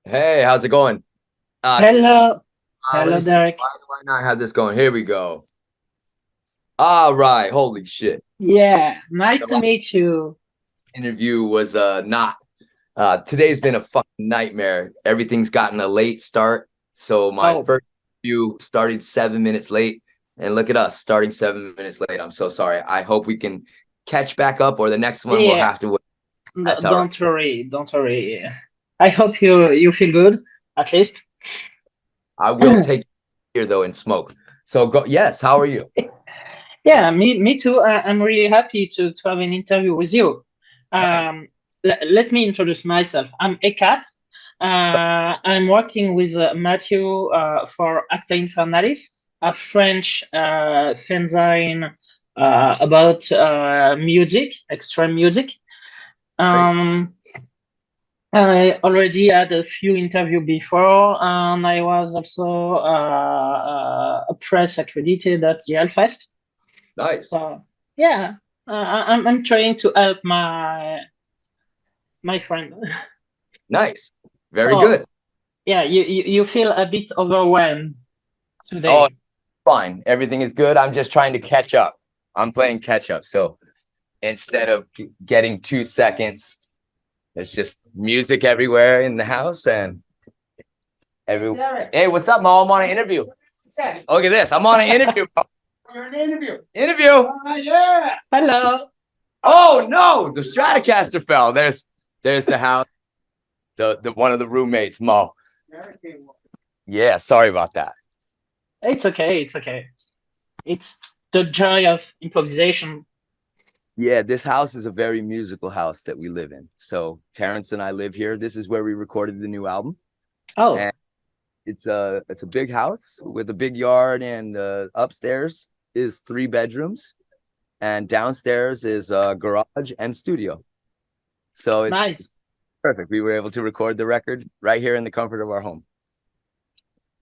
Hey, how's it going? Uh, Hello, Let hello, me see. Derek. Why do I not have this going? Here we go. All right. Holy shit. Yeah, nice The to last meet you. interview was not. Today's been a fucking nightmare. Everything's gotten a late start. So my Oh, first interview started 7 minutes late. And look at us starting 7 minutes late. I'm so sorry. I hope we can catch back up, or the next one will yeah, have to wait. That's all right. don't worry, don't worry. I hope you feel good, at least. I will take here though and smoke. So go, yes, how are you? Yeah, me too. I'm really happy to have an interview with you. Nice. Let me introduce myself. I'm Ekat. I'm working with Matthew for Acta Infernalis, a French fanzine about music, extreme music. Great. Um, I already had a few interviews before, and I was also a press accredited at the Hellfest. Nice. So yeah, I'm trying to help my friend. Nice. Very So good. yeah, you feel a bit overwhelmed Oh, today. fine. Everything is good. I'm just trying to catch up. I'm playing catch up. So instead of getting 2 seconds, there's just music everywhere in the house and every. Hey, what's up, Mo? I'm on an interview. Look at this. I'm on an interview. You're an interview. Interview. Yeah. Hello. Oh no, the Stratocaster fell. There's the house. The one of the roommates, Mo. Yeah, sorry about that. It's okay. It's okay. It's the joy of improvisation. Yeah, this house is a very musical house that we live in. So Terrence and I live here. This is where we recorded the new album, Oh, and it's a big house with a big yard, and upstairs is 3 bedrooms, and downstairs is a garage and studio. So it's nice. perfect. We were able to record the record right here in the comfort of our home.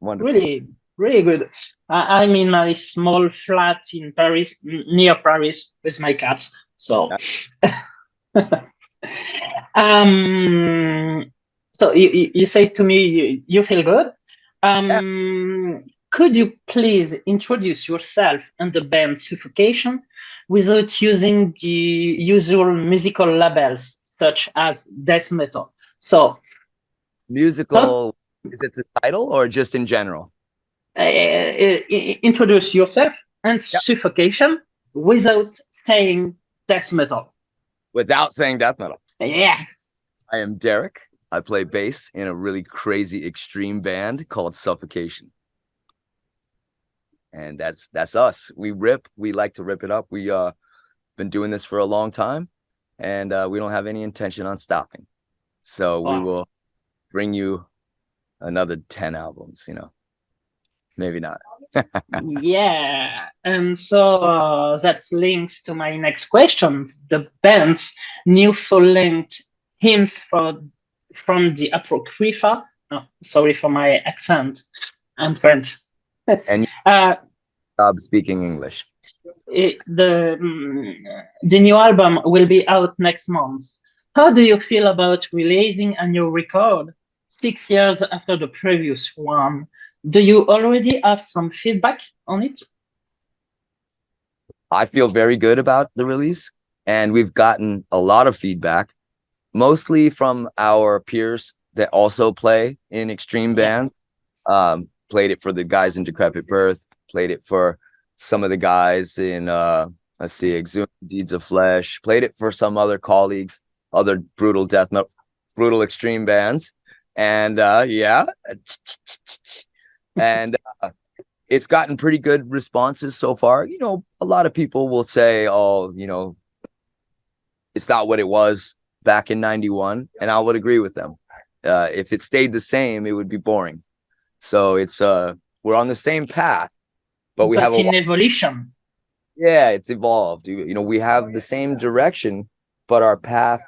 Wonderful. Really, really good. I'm in my small flat in Paris, near Paris, with my cats. So, um, so you say to me you feel good. Yeah, Could you please introduce yourself and the band Suffocation without using the usual musical labels such as death metal? So, how, musical. Is it the title or just in general? introduce yourself and Yeah. Suffocation without saying death metal. Without saying death metal. Yeah, I am Derek. I play bass in a really crazy extreme band called Suffocation. And that's us. We rip, we like to rip it up. We been doing this for a long time, and we don't have any intention on stopping. So we wow. will bring you another 10 albums, maybe not. Yeah, and so that links to my next question. The band's new full-length hymns from the Apocrypha. Oh, sorry for my accent. I'm French. And you uh, stop speaking English. the new album will be out next month. How do you feel about releasing a new record 6 years after the previous one? Do you already have some feedback on it? I feel very good about the release, and we've gotten a lot of feedback, mostly from our peers that also play in extreme Yeah, bands. Played it for the guys in Decrepit Birth, played it for some of the guys in let's see, Exhumed Deeds of Flesh, played it for some other colleagues, other brutal death metal, brutal extreme bands. And yeah, and it's gotten pretty good responses so far. A lot of people will say, oh, it's not what it was back in 91, and I would agree with them. If it stayed the same, it would be boring. So it's we're on the same path, but we have but a in lot. evolution. Yeah, it's evolved. We have the same direction, but our path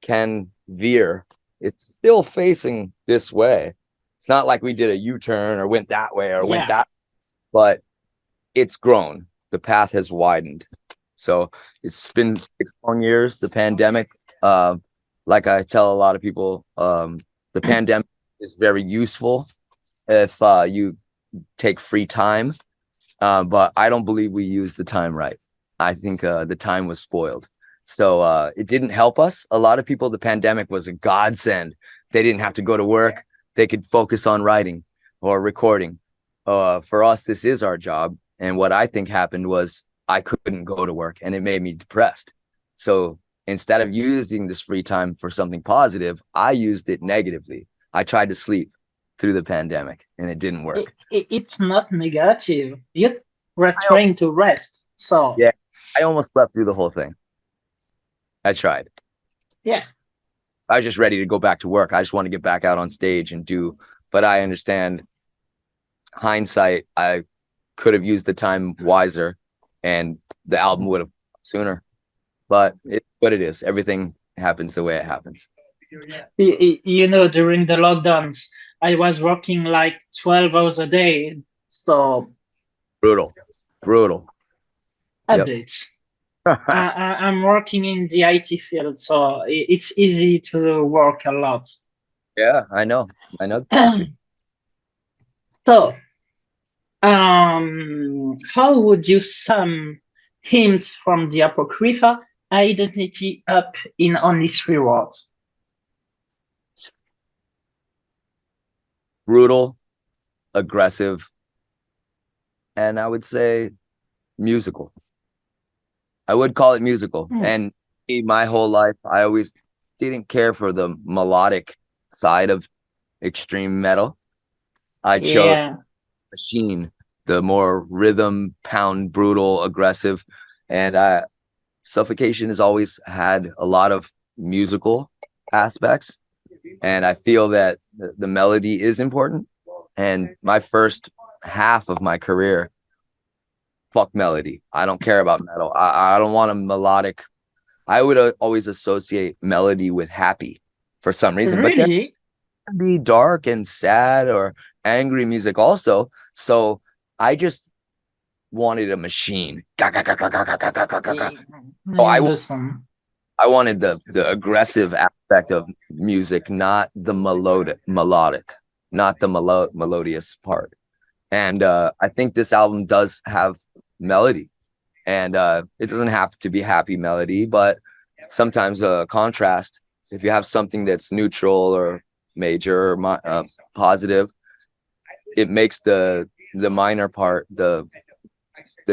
can veer. It's still facing this way. It's not like we did a U-turn or went that way or went Yeah, that, but it's grown. The path has widened. So it's been 6 long years. The pandemic, like I tell a lot of people, the pandemic is very useful if you take free time. But I don't believe we used the time right. I think the time was spoiled. So it didn't help us. A lot of people, the pandemic was a godsend. They didn't have to go to work. They could focus on writing or recording. For us, this is our job. And what I think happened was I couldn't go to work and it made me depressed. So instead of using this free time for something positive, I used it negatively. I tried to sleep through the pandemic and it didn't work. It's not negative. You were I, trying to rest. So yeah, I almost slept through the whole thing. I tried. yeah, I was just ready to go back to work. I just want to get back out on stage and do, but I understand hindsight. I could have used the time wiser and the album would have sooner, but it's what it is. Everything happens the way it happens. you know, during the lockdowns, I was working like 12 hours a day. So Brutal, brutal. a Yep. bit. I'm working in the IT field, so it's easy to work a lot. Yeah, I know. I know. So, how would you sum hymns from the Apocrypha identity up in only 3 words? Brutal, aggressive, and I would say musical. I would call it musical. And my whole life, I always didn't care for the melodic side of extreme metal. I chose Yeah, machine, the more rhythm, pound, brutal, aggressive. And Suffocation has always had a lot of musical aspects. And I feel that the melody is important. And my first half of my career, fuck melody. I don't care about metal. I don't want a melodic. I would always associate melody with happy for some reason, but there really? can be dark and sad or angry music also. So I just wanted a machine. Ga, ga, ga, ga, ga, ga, ga, ga, ga, ga, ga. So I understand. I wanted the aggressive aspect of music, not the melodic, not the melodious part. And I think this album does have melody, and it doesn't have to be happy melody, but sometimes a contrast. If you have something that's neutral or major or positive, it makes the minor part, the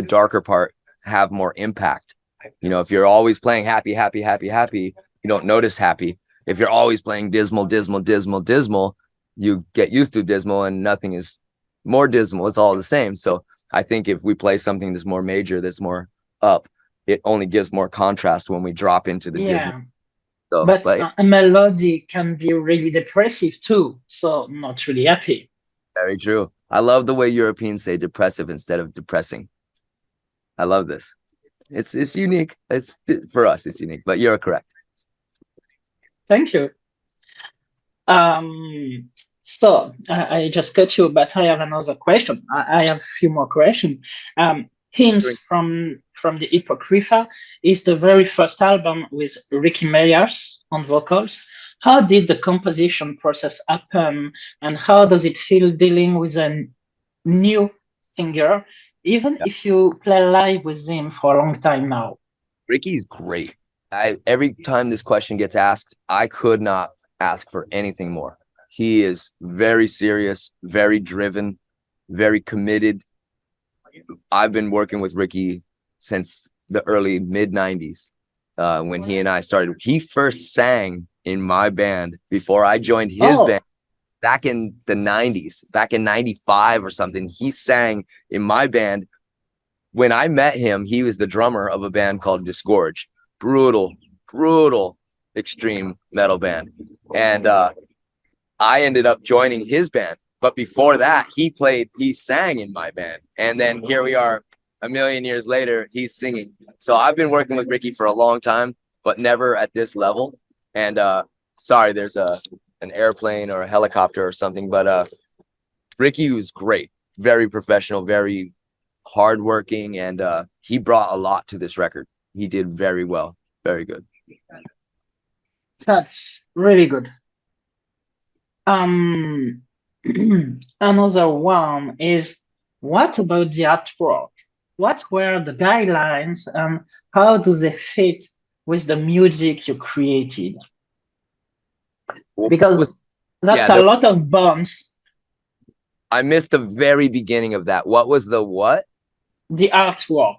darker part, have more impact. You know, if you're always playing happy, happy, happy, happy, you don't notice happy. If you're always playing dismal, dismal, dismal, dismal, you get used to dismal and nothing is more dismal. It's all the same. So I think if we play something that's more major, that's more up, it only gives more contrast when we drop into the dismal. Yeah, So, but but a melody can be really depressive too, so not really happy. very true. I love the way Europeans say depressive instead of depressing. I love this. It's unique. It's for us, it's unique, but you're correct. Thank you. Um, so I just cut you, but I have another question. I have a few more questions. Hymns from the Apocrypha is the very first album with Ricky Meyers on vocals. How did the composition process happen, and how does it feel dealing with a new singer, even Yeah. if you play live with him for a long time now? Ricky's great. Every time this question gets asked, I could not ask for anything more. He is very serious, very driven, very committed. I've been working with Ricky since the early mid 90s when he and I started. He first sang in my band before I joined his Oh, band back in the 90s, back in 95 or something. He sang in my band. When I met him, he was the drummer of a band called Disgorge. Brutal, brutal, extreme metal band. And I ended up joining his band. But before that, he sang in my band. And then here we are a million years later, he's singing. So I've been working with Ricky for a long time, but never at this level. And sorry, there's an airplane or a helicopter or something, but Ricky was great, very professional, very hardworking, and he brought a lot to this record. He did very well, very good. that's really good. Um, Another one is, what about the artwork? What were the guidelines and how do they fit with the music you created? What Because was that's yeah, a lot of bumps. I missed the very beginning of that. What was the what? The artwork,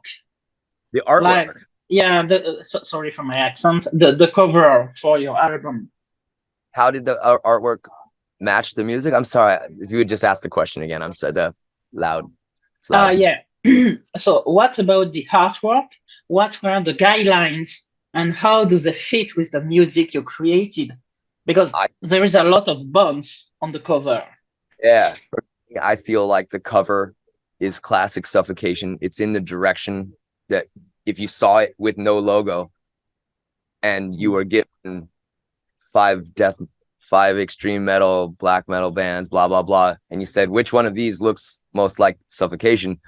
The like, artwork. yeah, sorry for my accent, the cover for your album. How did the artwork match the music? I'm sorry if you would just ask the question again. I'm so the loud. It's loud. Yeah. So what about the artwork? What were the guidelines and how do they fit with the music you created? Because I there is a lot of bumps on the cover. yeah. I feel like the cover is classic Suffocation. It's in the direction that if you saw it with no logo and you were given five death, five extreme metal, black metal bands, blah blah blah, and you said which one of these looks most like Suffocation,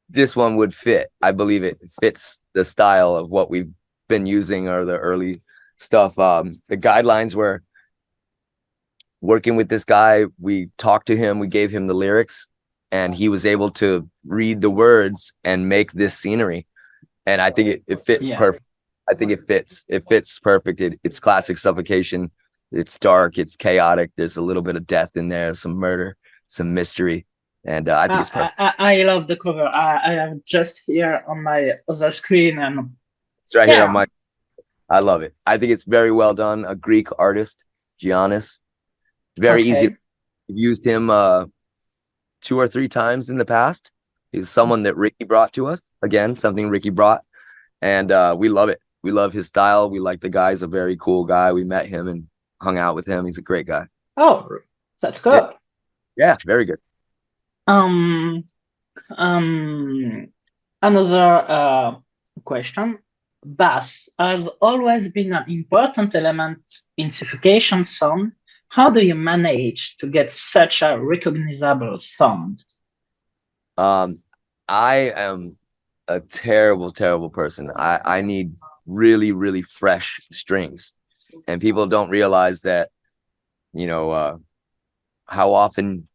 this one would fit. I believe it fits the style of what we've been using or the early stuff. The guidelines were working with this guy. We talked to him, we gave him the lyrics, and he was able to read the words and make this scenery. And I think it fits Yeah. perfect. I think it fits. It fits perfect. It's classic Suffocation. It's dark. It's chaotic. There's a little bit of death in there, some murder, some mystery, and I think it's perfect. I love the cover. I have just here on my other screen, and It's right here on yeah, my. I love it. I think it's very well done. A Greek artist, Giannis. Very easy. okay. We've used him 2 or 3 times in the past. He's someone that Ricky brought to us. Again, something Ricky brought, and we love it. We love his style. We like the guy. He's a very cool guy. We met him and hung out with him. He's a great guy. Oh, that's Yeah, good. yeah, very good. Um, um, Another question. Bass has always been an important element in suffocation sound. How do you manage to get such a recognizable sound? Um, I am a terrible, terrible person. I need really, really fresh strings, and people don't realize that, you know, how often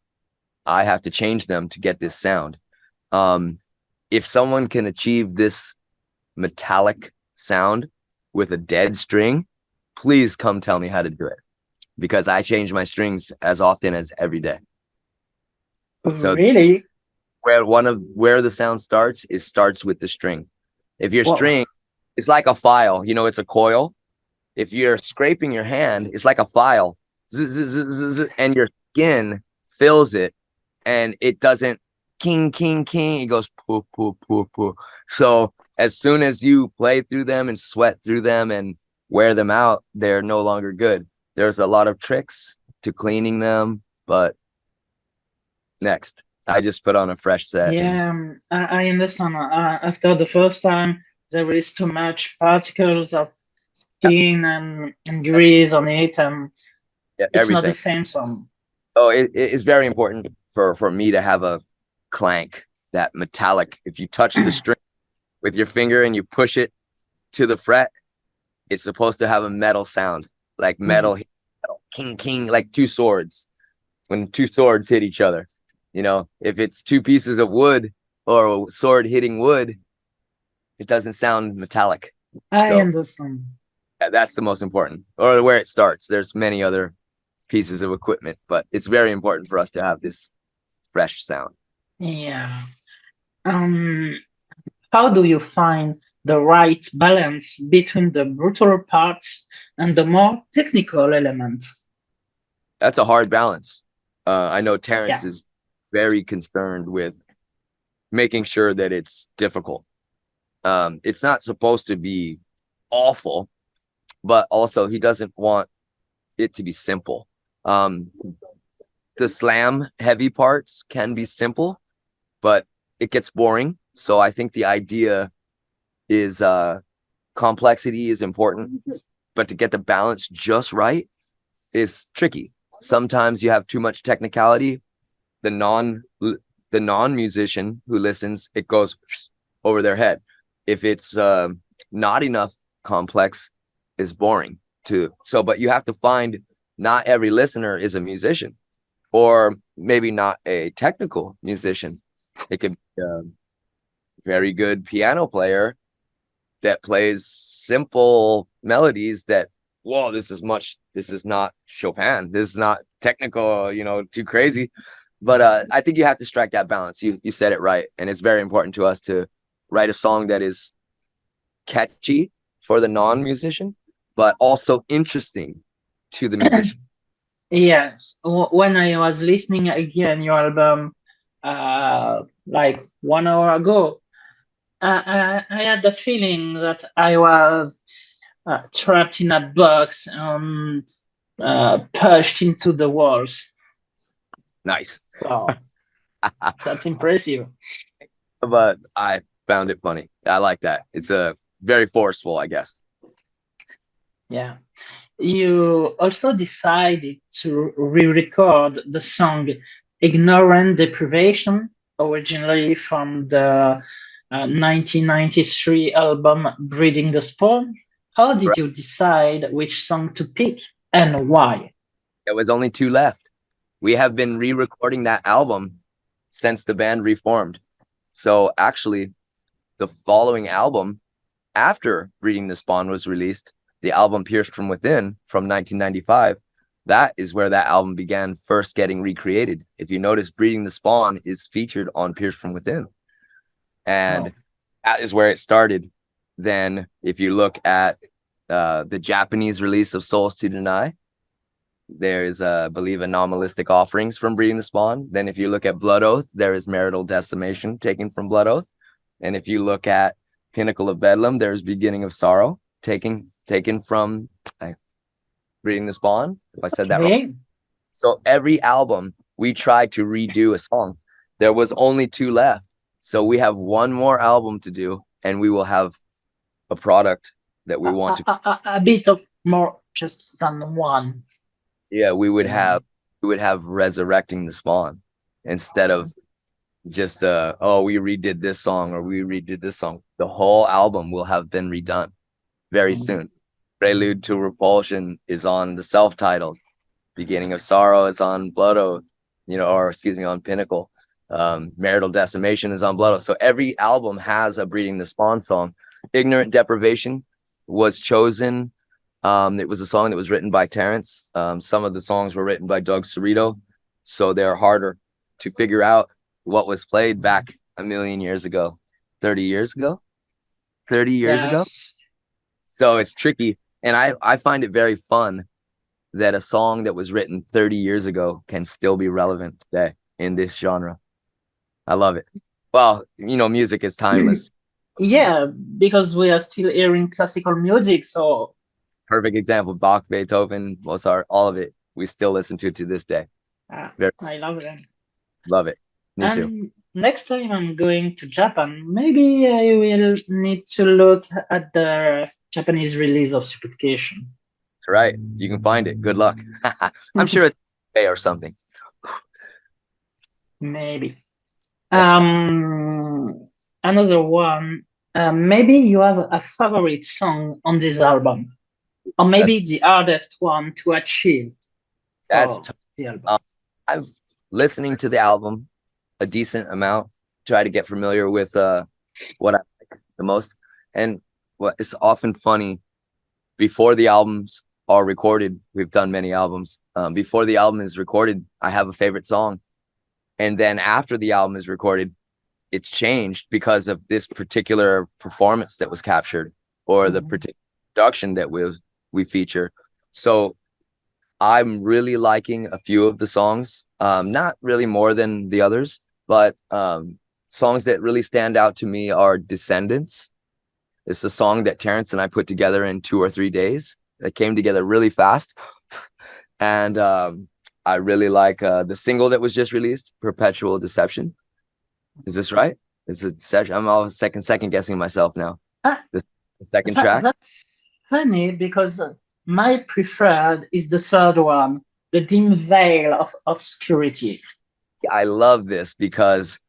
I have to change them to get this sound. Um, if someone can achieve this metallic sound with a dead string, please come tell me how to do it because I change my strings as often as every day. So Really? where the sound starts is starts with the string. If your Well, string is like a file, it's a coil. If you're scraping your hand, it's like a file, and your skin fills it, and it doesn't king king king. It goes poo poo poo poo. So as soon as you play through them and sweat through them and wear them out, they're no longer good. There's a lot of tricks to cleaning them, but next, I just put on a fresh set and yeah, I understand. After the first time, there is too much particles of yeah, skin and grease on it, and yeah, it's not the everything. same sound. Oh, it is very important for me to have a clank, that metallic. If you touch the string with your finger and you push it to the fret, it's supposed to have a metal sound, like metal, Mhm. metal, king, king, like two swords. When two swords hit each other, if it's two pieces of wood or a sword hitting wood, it doesn't sound metallic. I So understand. that's the most important, or where it starts. There's many other pieces of equipment, but it's very important for us to have this fresh sound. Yeah. Um, how do you find the right balance between the brutal parts and the more technical elements? That's a hard balance. I know Terrence Yeah. is very concerned with making sure that it's difficult. It's not supposed to be awful, but also he doesn't want it to be simple. Um, the slam heavy parts can be simple, but it gets boring. So I think the idea is complexity is important, but to get the balance just right is tricky. Sometimes you have too much technicality. The non musician who listens, it goes over their head. If it's not enough complex, is boring too. So, but you have to find not every listener is a musician, or maybe not a technical musician. It could be a very good piano player that plays simple melodies that, whoa, this is not Chopin. This is not technical, too crazy. But I think you have to strike that balance. You said it right. And it's very important to us to write a song that is catchy for the non-musician, but also interesting to the musician. Yes, when I was listening again your album, like 1 hour ago, I had the feeling that I was trapped in a box and pushed into the walls. Nice. So that's impressive. But I found it funny. I like that. It's a very forceful, I guess. Yeah. You also decided to re-record the song Ignorant Deprivation, originally from the 1993 album Breeding the Spawn. How did Right. you decide which song to pick and why? There was only two left. We have been re-recording that album since the band reformed. So actually, the following album after Breeding the Spawn was released, the album Pierced from Within from 1995, that is where that album began first getting recreated. If you notice, Breeding the Spawn is featured on Pierced from Within. And Oh, that is where it started. Then if you look at the Japanese release of Souls to Deny, there is, I believe, Anomalistic Offerings from Breeding the Spawn. Then if you look at Blood Oath, there is Marital Decimation taken from Blood Oath. And if you look at Pinnacle of Bedlam, there's Beginning of Sorrow taken from Breeding the Spawn, if I said that wrong. okay. So every album we tried to redo a song. There was only two left. So we have one more album to do, and we will have a product that we want to. A bit of more just than one. Yeah, Yeah. we would have Resurrecting the Spawn instead of just oh, we redid this song or we redid this song. The whole album will have been redone very soon. Prelude to Repulsion is on the self-titled. Beginning of Sorrow is on Blood Oath, or excuse me, on Pinnacle. Marital Decimation is on Blood Oath. So every album has a Breeding the Spawn song. Ignorant Deprivation was chosen. It was a song that was written by Terrence. Some of the songs were written by Doug Cerrito, so they're harder to figure out what was played back a million years ago, 30 years ago, 30 years ago. Yes. So it's tricky. And I find it very fun that a song that was written 30 years ago can still be relevant today in this genre. I love it. Well, music is timeless. Yeah, because we are still hearing classical music, so Perfect example. Bach, Beethoven, Mozart, all of it. We still listen to this day. Very I love them. love it. Me too. And next time I'm going to Japan, maybe I will need to look at the Japanese release of Suffocation. That's right. You can find it. Good luck. I'm sure it's okay or something. Maybe. Another one. Maybe you have a favorite song on this album, or That's maybe the hardest one to achieve that's for the album. I'm listening to the album a decent amount, try to get familiar with what I like the most. And what it's often funny, before the albums are recorded, we've done many albums. Before the album is recorded, I have a favorite song. And then after the album is recorded, it's changed because of this particular performance that was captured or the particular production that we feature. So I'm really liking a few of the songs, not really more than the others, but songs that really stand out to me are Descendants. It's a song that Terrence and I put together in 2 or 3 days. It came together really fast. And I really like the single that was just released, Perpetual Deception. Is this right? Is it Deception? I'm all second guessing myself now. Ah, The second track. that's funny because my preferred is the third one, the dim veil of obscurity. I love this because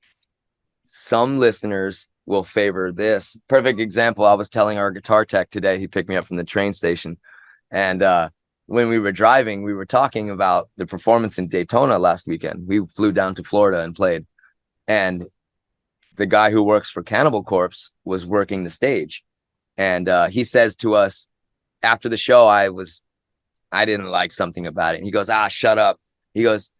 some listeners will favor this. Perfect example. I was telling our guitar tech today, he picked me up from the train station, and when we were driving, we were talking about the performance in Daytona last weekend. We flew down to Florida and played, and the guy who works for Cannibal Corpse was working the stage, and he says to us after the show, I didn't like something about it. He goes, shut up. He goes,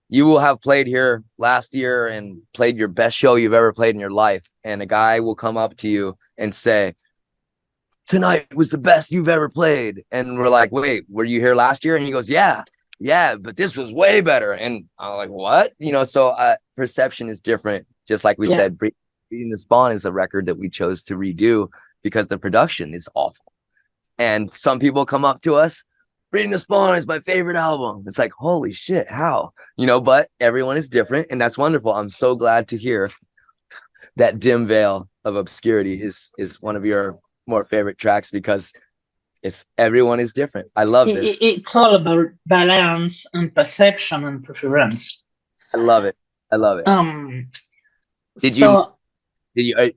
you will have played here last year and played your best show you've ever played in your life, and a guy will come up to you and say, tonight was the best you've ever played. And we're like, wait, were you here last year? And he goes, yeah, but this was way better. And I'm like, what? So perception is different. Just like we said, Breeding the Spawn is a record that we chose to redo because the production is awful. And some people come up to us, Breeding the Spawn is my favorite album. It's like, holy shit, how? But everyone is different, and that's wonderful. I'm so glad to hear that Dim Veil of Obscurity is one of your more favorite tracks, because everyone is different. I love this. It's all about balance and perception and preference. I love it. Did you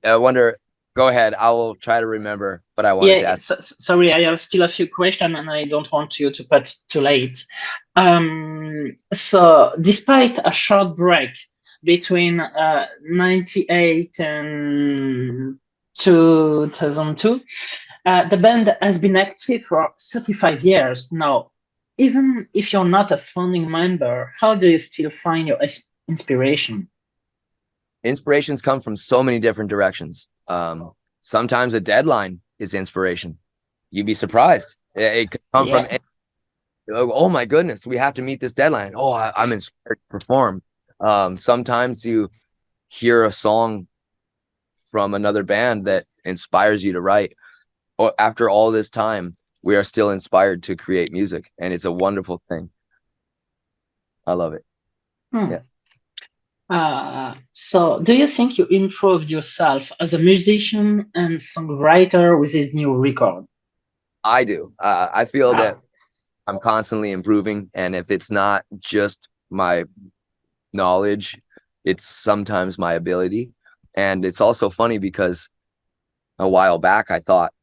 I wonder, go ahead, I will try to remember, but I wanted to ask. Sorry, I have still a few questions and I don't want you to put too late. So despite a short break between 98 and 2002, the band has been active for 35 years now. Even if you're not a founding member, how do you still find your inspiration? Inspirations come from so many different directions. Sometimes a deadline is inspiration. You'd be surprised. It could come from, oh my goodness, we have to meet this deadline. Oh, I'm inspired to perform. Sometimes you hear a song from another band that inspires you to write. Or after all this time, we are still inspired to create music, and it's a wonderful thing. I love it. Yeah. So do you think you improved yourself as a musician and songwriter with this new record? I do. I feel that I'm constantly improving, and if it's not just my knowledge, it's sometimes my ability. And it's also funny because a while back I thought,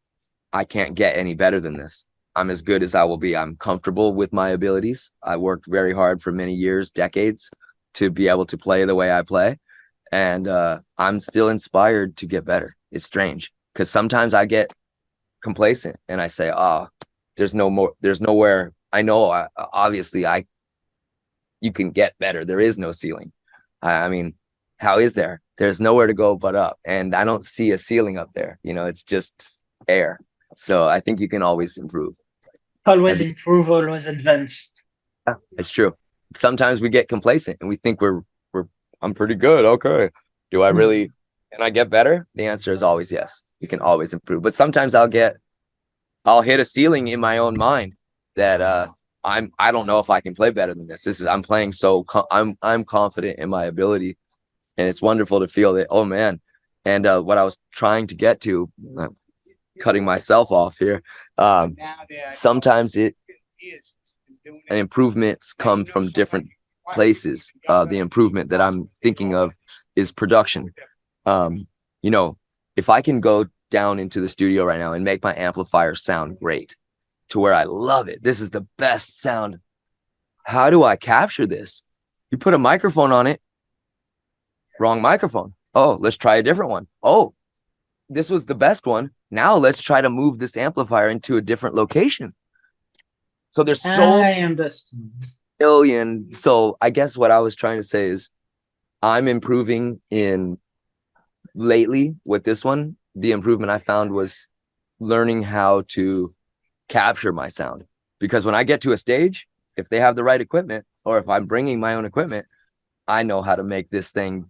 I can't get any better than this. I'm as good as I will be. I'm comfortable with my abilities. I worked very hard for many years, decades, to be able to play the way I play. And I'm still inspired to get better. It's strange because sometimes I get complacent and I say, there's nowhere. I know, obviously you can get better. There is no ceiling. I mean, how is there? There's nowhere to go but up. And I don't see a ceiling up there. It's just air. So I think you can always improve. Always improve, always advance. Yeah, it's true. Sometimes we get complacent and we think I'm pretty good. Okay. Do I really, can I get better? The answer is always yes. You can always improve. But sometimes I'll hit a ceiling in my own mind that I don't know if I can play better than this. I'm playing I'm confident in my ability, and it's wonderful to feel that, oh man. And what I was trying to get to, cutting myself off here, sometimes improvements come from different places. The improvement that I'm thinking of is production. If I can go down into the studio right now and make my amplifier sound great to where I love it, this is the best sound. How do I capture this? You put a microphone on it, wrong microphone. Oh, let's try a different one. Oh, this was the best one. Now let's try to move this amplifier into a different location. So there's I understand. Million. So I guess what I was trying to say is I'm improving in lately with this one. The improvement I found was learning how to capture my sound, because when I get to a stage, if they have the right equipment, or if I'm bringing my own equipment, I know how to make this thing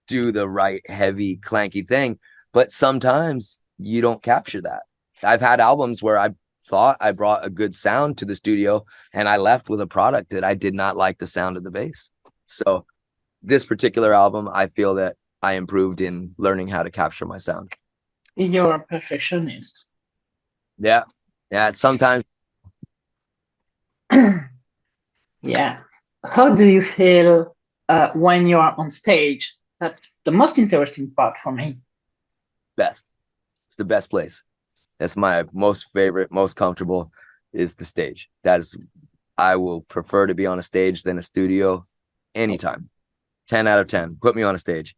do the right heavy clanky thing. But sometimes you don't capture that. I've had albums where I thought I brought a good sound to the studio and I left with a product that I did not like the sound of the bass. So this particular album, I feel that I improved in learning how to capture my sound. You're a perfectionist. Yeah. Sometimes. Yeah. How do you feel when you are on stage? That's the most interesting part for me. Best. It's the best place. That's my most favorite, most comfortable. is the stage. That is, I will prefer to be on a stage than a studio anytime. 10 out of 10. Put me on a stage.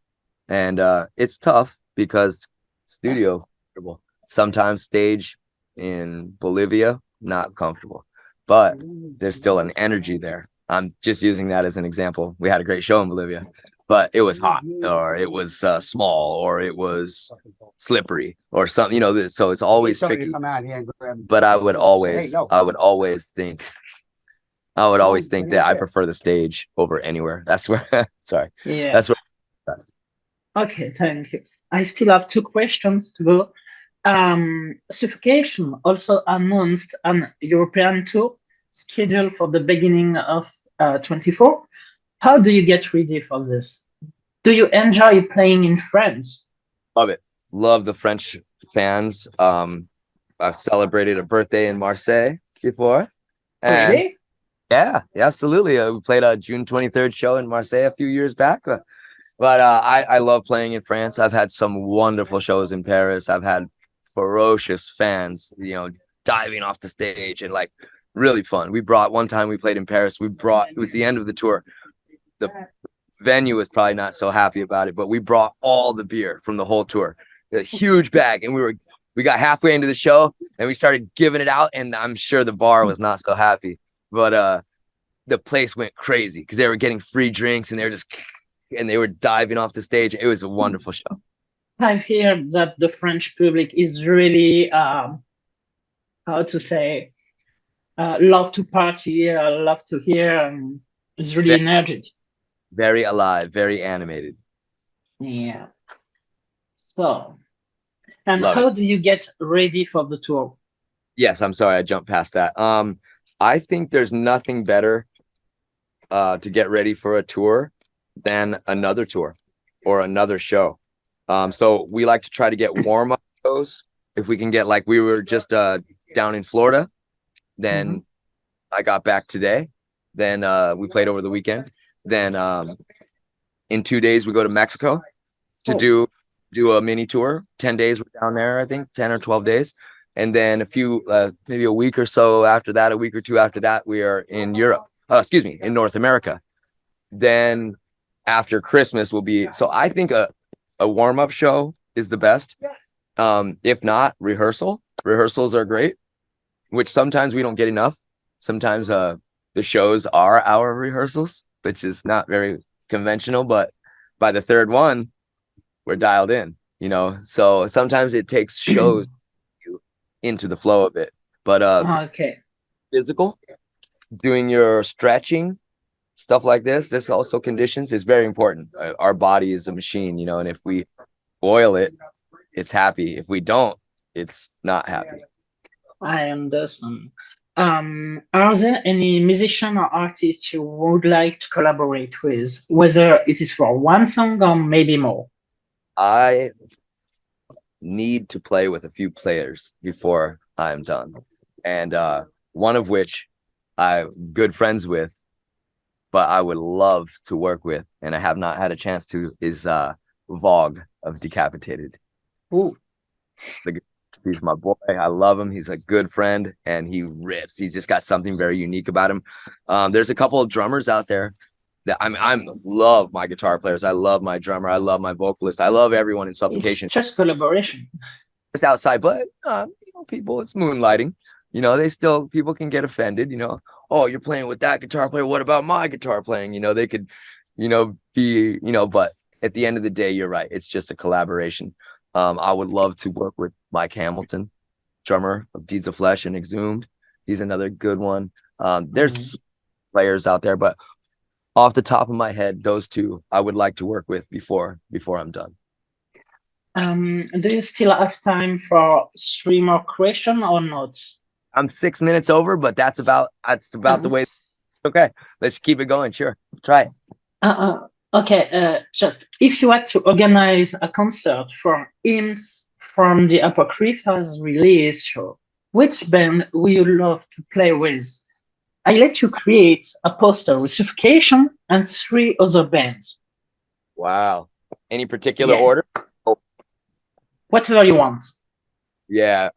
And it's tough because studio comfortable. Sometimes stage in Bolivia, not comfortable. But there's still an energy there. I'm just using that as an example. We had a great show in Bolivia, but it was hot, or it was small, or it was slippery, or something. You know, so it's always tricky. But I would always think, that I prefer the stage over anywhere. That's where, sorry, Yeah. that's where. That's Okay, thank you. I still have two questions to go. Suffocation also announced an European tour scheduled for the beginning of 24. How do you get ready for this? Do you enjoy playing in France? Love it. Love the French fans. I've celebrated a birthday in Marseille before, and Really? yeah, absolutely. We played a June 23rd show in Marseille a few years back. But I love playing in France. I've had some wonderful shows in Paris. I've had ferocious fans, diving off the stage and like really fun. One time we played in Paris. It was the end of the tour. The venue was probably not so happy about it, but we brought all the beer from the whole tour, a huge bag, and we got halfway into the show and we started giving it out, and I'm sure the bar was not so happy, but the place went crazy because they were getting free drinks and they were diving off the stage. It was a wonderful show. I've heard that the French public is really, how to say, love to party, love to hear, and is really Very, energetic. very alive, very animated. Yeah. So, and Love it. how do you get ready for the tour? Yes, I'm sorry I jumped past that. I think there's nothing better to get ready for a tour than another tour or another show. So we like to try to get warm up shows. If we can get, like, we were just down in Florida, then I got back today. Then we played over the weekend. Then in 2 days we go to Mexico to Oh, do a mini tour. 10 days we're down there, I think 10 or 12 days. And then maybe a week or so after that, a week or two after that, we are in Europe. In North America. Then after Christmas will be, so I think a warm-up show is the best. If not, rehearsals are great, which sometimes we don't get enough. Sometimes the shows are our rehearsals, which is not very conventional, but by the third one we're dialed in, so sometimes it takes shows you into the flow of it. But okay. physical, doing your stretching, stuff like this also conditions is very important. Our body is a machine, and if we oil it, it's happy. If we don't, it's not happy. I understand. Are there any musician or artist you would like to collaborate with, whether it is for one song or maybe more? I need to play with a few players before I'm done, and one of which I'm good friends with, but I would love to work with, and I have not had a chance to, is Vogue of Decapitated. Ooh, He's my boy. I love him. He's a good friend, and he rips. He's just got something very unique about him. There's a couple of drummers out there that I'm love my guitar players. I love my drummer. I love my vocalist. I love everyone in it's Suffocation. just collaboration. Just outside, but people, it's moonlighting. People can get offended. Oh, you're playing with that guitar player. What about my guitar playing? They could, be, but at the end of the day, you're right. It's just a collaboration. I would love to work with Mike Hamilton, drummer of Deeds of Flesh and Exhumed. He's another good one. There's players out there, but off the top of my head, those two I would like to work with before I'm done. Do you still have time for three more questions or not? I'm 6 minutes over, but that's about the way. Okay, let's keep it going. Sure, try it. Okay, just if you had to organize a concert for hymns from the Apocrypha's release show, which band would you love to play with? I let you create a poster with Suffocation and three other bands. Wow. Any particular Yeah, order? Oh, whatever you want. yeah.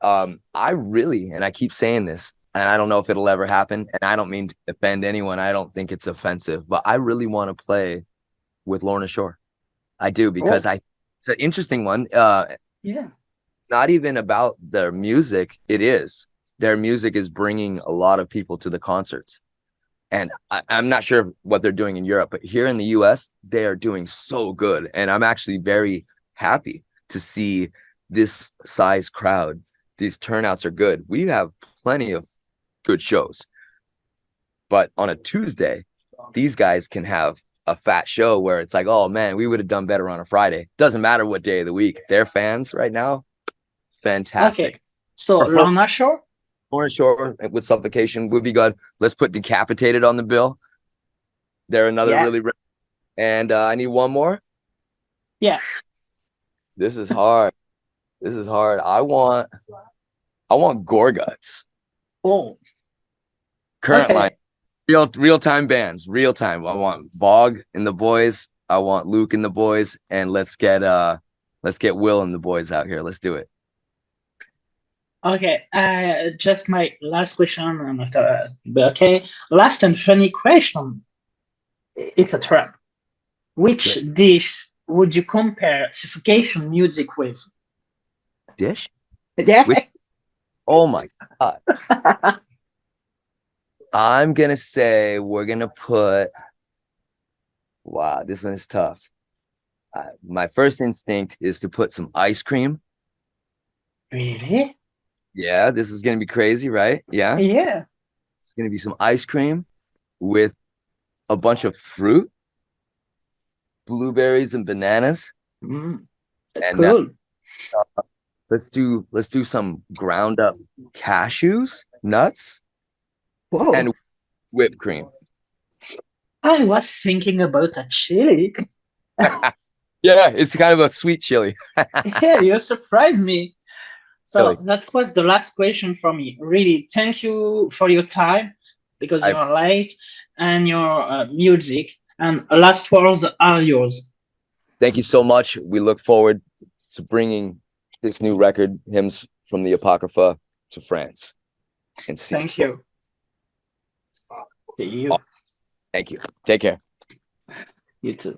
I really, and I keep saying this, and I don't know if it'll ever happen. And I don't mean to offend anyone. I don't think it's offensive, but I really want to play with Lorna Shore. I do because Oh, it's an interesting one. yeah. Not even about their music. It is their music is bringing a lot of people to the concerts. And I'm not sure what they're doing in Europe, but here in the US, they are doing so good. And I'm actually very happy to see this size crowd. These turnouts are good. We have plenty of good shows. But on a Tuesday, these guys can have a fat show where it's like, oh man, we would have done better on a Friday. Doesn't matter what day of the week. Their fans right now, Okay. fantastic. So Prefer Lorna Shore? Orange Shore with Suffocation would be good. Let's put Decapitated on the bill. They're another Yeah. really, and I need one more. Yeah. This is hard. This is hard. I want Gorguts. Oh, Current line, okay. real time bands, real time. I want Bog and the boys. I want Luke and the boys, and let's get Will and the boys out here. Let's do it. Okay. Just my last question, and after, okay. Last and funny question. It's a trap. Which Good dish would you compare suffocation music with? dish Yeah. with. Oh my god! I'm gonna say we're gonna put. Wow, this one is tough. My first instinct is to put some ice cream. Really? Yeah, this is gonna be crazy, right? Yeah, Yeah. it's gonna be some ice cream with a bunch of fruit, blueberries and bananas, Mm, that's and now cool. let's do some ground up cashews, nuts, Whoa. and whipped cream. I was thinking about a chili. Yeah, it's kind of a sweet chili. Yeah, you surprised me. So Chili. that was the last question for me. Really, thank you for your time because I you're late and your music. And last words are yours. thank you so much. We look forward to bringing this new record, Hymns from the Apocrypha, to France and see. Thank you. See you. Thank you. Take care. You too.